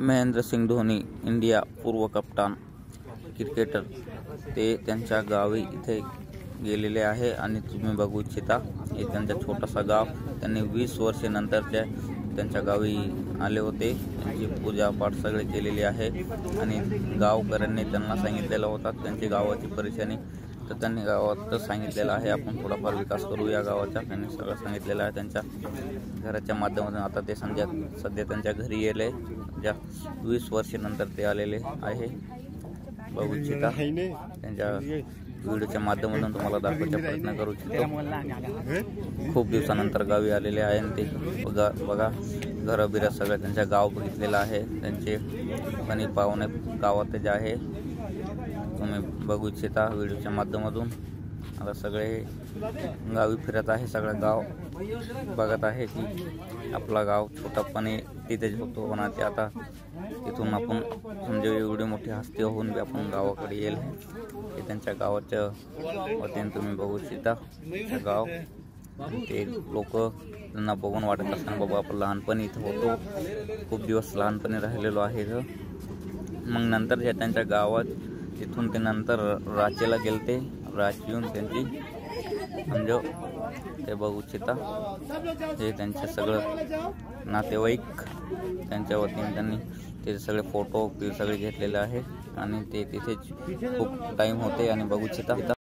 Mahendra Singh Dhoni India पूर्व कप्तान cricketer ते त्यांच्या गावी इथे गेलेले आहे आणि तुम्ही बघू इच्छिता हे त्यांचा छोटासा गाव. त्यांनी 20 वर्षानंतर त्यांच्या गावी आले होते. त्यांची पूजा पाठ सगळे केलेली आहे आणि गावकऱ्यांनी त्यांना सांगितलेलं होतं त्यांची गावाची परेशानी, तर त्यांनी गावात सांगितलेलं आहे आपण थोडाफार विकास करू या गावाचा. त्यांनी सगळं सांगितलेलं आहे त्यांच्या घराच्या माध्यमातून. आता ते सध्या त्यांच्या घरी गेले, ज्या 20 वर्षानंतर ते आलेले आहे. बघू इच्छिता त्यांच्या व्हिडिओच्या माध्यमातून तुम्हाला दाखवायचा प्रयत्न करू इच्छितो. खूप दिवसानंतर गावी आलेले आहे आणि ते बघा घरं बिरं सगळं त्यांच्या गाव बघितलेलं आहे. त्यांचे आणि पाहुणे गावात जे आहे तुम्ही बघू इच्छिता व्हिडिओच्या माध्यमातून. आता सगळे गावी फिरत आहे, सगळं गाव बघत आहे की आपला गाव छोटापणे तिथेच होतो होणार ते. आता तिथून आपण म्हणजे एवढी मोठी हस्ती होऊन बी आपण गावाकडे येईल हे त्यांच्या गावाच्या वतीने तुम्ही बघू इच्छिता. गाव ते लोक त्यांना बघून वाटत असताना बाबा आपण लहानपणी इथं होतो, खूप दिवस लहानपणी राहिलेलो आहे इथं. मग नंतर जे त्यांच्या गावात तिथून ते नंतर रांचीला गेलते. रांचीहून त्यांची म्हणजे ते बघू इच्छिता हे त्यांचे सगळं नातेवाईक त्यांच्या वतीने त्यांनी ते सगळे फोटो ते सगळे घेतलेले आहे आणि ते तिथेच खूप टाईम होते आणि बघू इच्छिता.